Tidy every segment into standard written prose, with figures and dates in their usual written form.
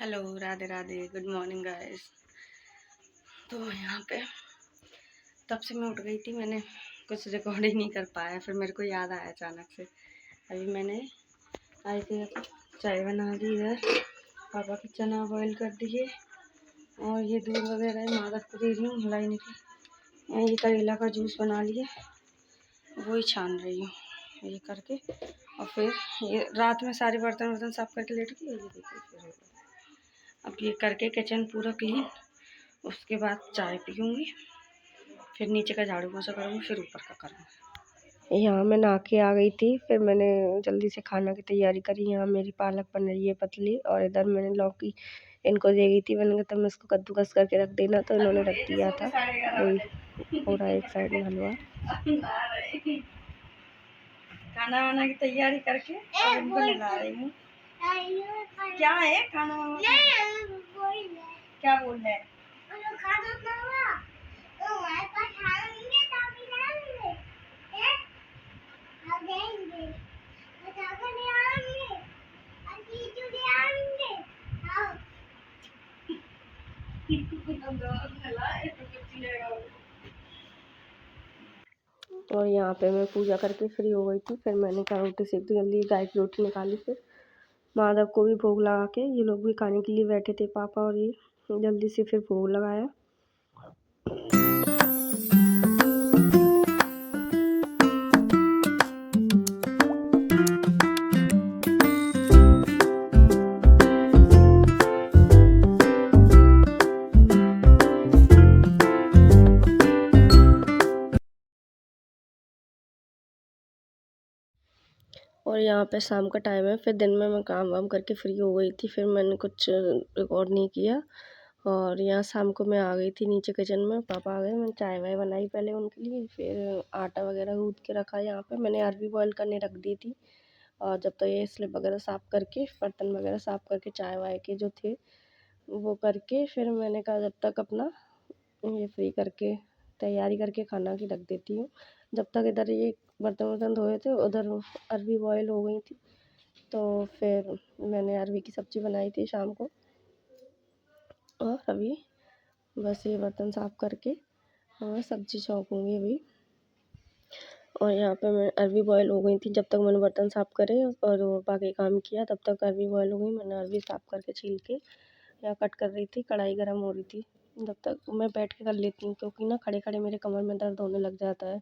Hello, Radhe Radhe, good morning guys. तो यहाँ पे तब से मैं उठ गई थी, मैंने कुछ रिकॉर्ड ही नहीं कर पाया। फिर मेरे को याद आया अचानक से। अभी मैंने आई थी चाय बना दी, इधर पापा के चना बॉईल कर दिए और ये दूध वगैरह मादर को दे रही हूँ, मलाई निकली। ये करेला का जूस बना लिए, वही छान रही हूँ ये करके। और फिर ये रात में सारे बर्तन वर्तन साफ करके लेट गई। ये देखिए फिर अब ये करके किचन पूरा क्लीन, उसके बाद चाय पीऊँगी, फिर नीचे का झाड़ू पोछा करूँगी, फिर ऊपर का करूँगी। यहाँ मैं नहा के आ गई थी, फिर मैंने जल्दी से खाना की तैयारी करी। यहाँ मेरी पालक बन रही है पतली, और इधर मैंने लौकी इनको दे गई थी। मैंने कहा तब मैं इसको कद्दूकस करके रख देना, तो इन्होंने रख दिया था। वही हो रहा है एक साइड में हलवा। खाना वाना की तैयारी करके इनको नहला रही हूँ। क्या है खाना वाना? क्या बोल रहे हैं? और यहाँ पे मैं पूजा करके फ्री हो गई थी। फिर मैंने कहा रोटी सेक दी, जल्दी गाय की रोटी निकाली। फिर माधव को भी भोग लगा के ये लोग भी खाने के लिए बैठे थे, पापा और ये, जल्दी से फिर भोग लगाया। और यहाँ पे शाम का टाइम है। फिर दिन में मैं काम वाम करके फ्री हो गई थी, फिर मैंने कुछ रिकॉर्ड नहीं किया। और यहाँ शाम को मैं आ गई थी नीचे किचन में, पापा आ गए। मैंने चाय वाय बनाई पहले उनके लिए, फिर आटा वगैरह गूँथ के रखा। यहाँ पे मैंने अरबी बॉईल करने रख दी थी। और जब तक ये स्लिप वगैरह साफ़ करके, बर्तन वगैरह साफ़ करके, चाय वाय के जो थे वो करके, फिर मैंने कहा जब तक अपना ये फ्री करके तैयारी करके खाना की रख देती हूँ। जब तक इधर ये बर्तन वर्तन धोए थे, उधर अरबी बॉयल हो गई थी। तो फिर मैंने अरबी की सब्ज़ी बनाई थी शाम को। और अभी बस ये बर्तन साफ़ करके और सब्ज़ी छौंकूँगी अभी। और यहाँ पे मैं अरबी बॉयल हो गई थी। जब तक मैंने बर्तन साफ़ करे और बाकी काम किया, तब तक अरबी बॉयल हो गई। मैंने अरबी साफ़ करके छील के या कट कर रही थी, कढ़ाई गर्म हो रही थी। जब तक मैं बैठ के कर लेती हूँ, क्योंकि ना खड़े खड़े मेरे कमर में दर्द होने लग जाता है।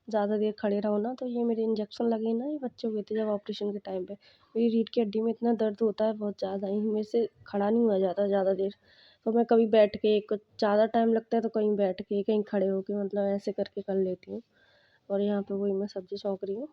ज़्यादा देर खड़े रहो ना, तो ये मेरे इंजेक्शन लगे ना, ये बच्चे हुए थे जब ऑपरेशन के टाइम पे, मेरी रीढ़ की हड्डी में इतना दर्द होता है बहुत ज़्यादा ही, मेरे से खड़ा नहीं हुआ जाता ज़्यादा देर। तो मैं कभी बैठ के, कुछ ज़्यादा टाइम लगता है तो कहीं बैठ के, कहीं खड़े होके, मतलब ऐसे करके कर लेती हूँ। और यहाँ पे वही मैं सब्ज़ी छौंक रही हूँ।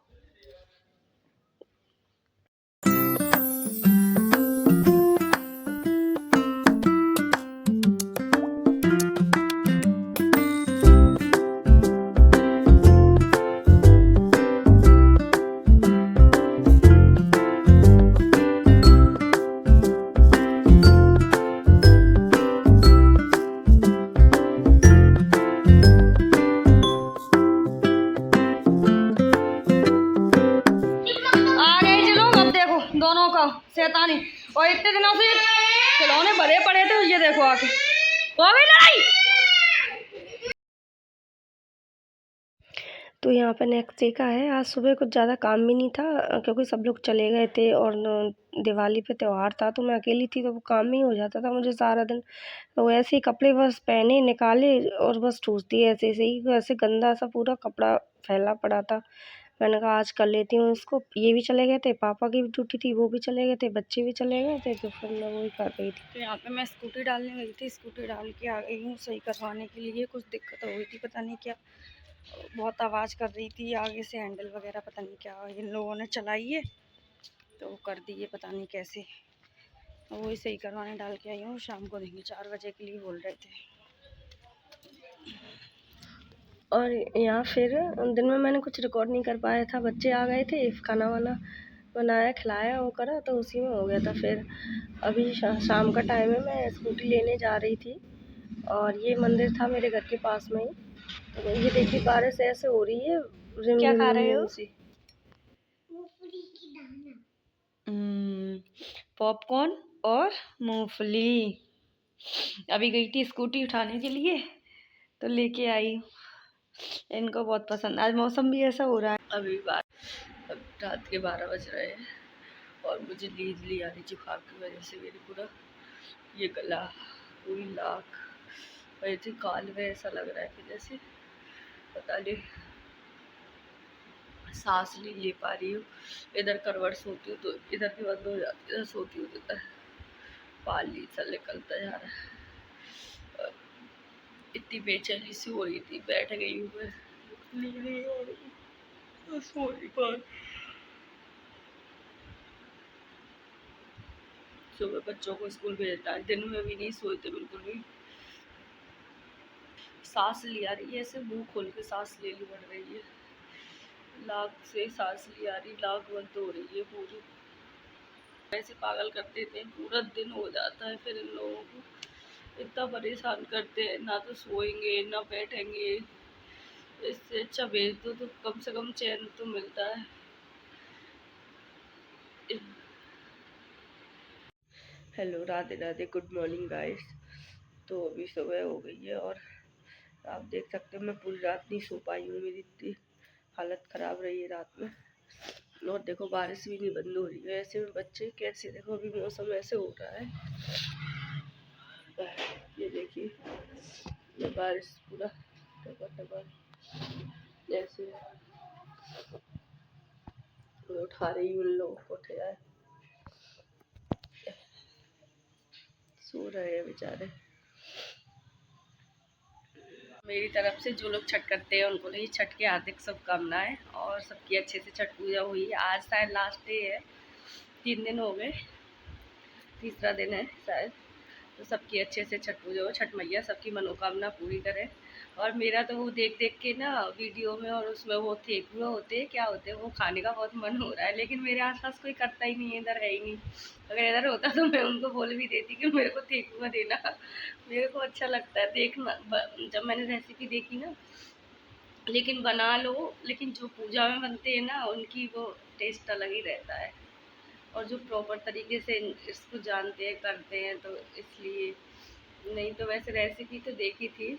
दोनों का शैतानी, और इतने दिनों से खिलौने भरे पड़े थे, ये देखो आके हो गई लड़ाई। तो यहाँ पे नेक्स्ट डे का है। आज सुबह कुछ ज़्यादा काम भी नहीं था, क्योंकि सब लोग चले गए थे और दिवाली पे त्यौहार था, तो मैं अकेली थी, तो वो काम ही हो जाता था मुझे सारा दिन। तो ऐसे ही कपड़े बस पहने, निकाले और बस ठूस दिए ऐसे ही, ऐसे गंदा सा पूरा कपड़ा फैला पड़ा था। मैंने कहा आज कर लेती हूँ इसको। ये भी चले गए थे, पापा की भी ड्यूटी थी, वो भी चले गए थे, बच्चे भी चले गए थे, तो फिर मैं वही कर रही थी। तो यहाँ पे मैं स्कूटी डालने गई थी, स्कूटी डाल के आ गई हूँ सही करवाने के लिए। कुछ दिक्कत हो गई थी, पता नहीं क्या, बहुत आवाज़ कर रही थी आगे से, हैंडल वगैरह पता नहीं क्या इन लोगों ने चलाई है, तो कर दी है पता नहीं कैसे। वही सही करवाने डाल के आई हूँ। शाम को देंगे, 4 बजे के लिए बोल रहे थे। और यहाँ फिर दिन में मैंने कुछ रिकॉर्ड नहीं कर पाया था, बच्चे आ गए थे, खाना वाना बनाया, खिलाया, वो करा, तो उसी में हो गया था। फिर अभी शाम का टाइम है, मैं स्कूटी लेने जा रही थी, और ये मंदिर था मेरे घर के पास में ही। तो ये देखिए बारिश ऐसे हो रही है, क्या खा रहे हो? पॉपकॉर्न। और मूंगफली। अभी गई थी स्कूटी उठाने के लिए तो लेके आई हूँ। इनको बहुत पसंद। आज मौसम भी ऐसा हो रहा है। अब रात के 12 बज रहे हैं और मुझे नींद नहीं आ रही जुकाम की वजह से। मेरी पूरा ये गला, पूरी नाक ऐसे कान में ऐसा लग रहा है कि जैसे पता नहीं सांस नहीं ले पा रही हूँ। इधर करवट सोती हूँ तो इधर भी बंद हो जाती है, इधर सोती हूँ तो इधर पानी सा निकलता जा रहा है। और इतनी बेचैनी सी हो रही थी, बैठ गई हूँ मैं, नींद नहीं आ रही, सो नहीं पा रही। सुबह बच्चों को स्कूल भेजना है, दिन में भी नहीं सोए थे बिल्कुल भी। सांस लिया रही है, ऐसे मुंह खोल के सांस लेनी पड़ रही है। नाक से सांस लिया रही, नाक बंद हो रही है पूरी। ऐसे पागल करते थे, पूरा दिन हो जाता है फिर इन लोगों को इतना परेशान करते हैं, ना तो सोएंगे ना बैठेंगे। इससे अच्छा भेज दो तो कम से कम चैन तो मिलता है। Hello, Radhe Radhe, good morning guys. तो अभी सुबह हो गई है और आप देख सकते हो मैं पूरी रात नहीं सो पाई हूँ। मेरी इतनी हालत ख़राब रही है रात में। और देखो बारिश भी नहीं बंद हो रही है। ऐसे में बच्चे कैसे, देखो अभी मौसम ऐसे हो रहा है, ये देखिए ये बारिश पूरा टपा ऐसे उठा रही हूँ। उन लोगों को उठ जाए, सो रहे हैं बेचारे। मेरी तरफ से जो लोग छठ करते हैं उनको नहीं, छठ की हार्दिक शुभकामनाएं और सबकी अच्छे से छठ पूजा हुई। आज शायद लास्ट डे है, 3 दिन हो गए, तीसरा दिन है शायद। तो सबकी अच्छे से छठ पूजा हो, छठ मैया सबकी मनोकामना पूरी करे। और मेरा तो वो देख देख के ना वीडियो में और उसमें वो ठेकुआ होते हैं, क्या होते हैं, वो खाने का बहुत मन हो रहा है। लेकिन मेरे आसपास कोई करता ही नहीं है, इधर है ही नहीं। अगर इधर होता तो मैं उनको बोल भी देती कि मेरे को ठेकुआ देना। मेरे को अच्छा लगता है देखना, जब मैंने रेसिपी देखी ना। लेकिन बना लो, लेकिन जो पूजा में बनते हैं ना उनकी वो टेस्ट अलग ही रहता है। और जो प्रॉपर तरीके से इसको जानते हैं, करते हैं, तो इसलिए। नहीं तो वैसे रेसिपी तो देखी थी।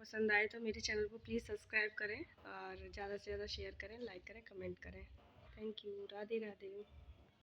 पसंद आए तो मेरे चैनल को प्लीज़ सब्सक्राइब करें और ज़्यादा से ज़्यादा शेयर करें, लाइक करें, कमेंट करें। Thank you. राधे राधे।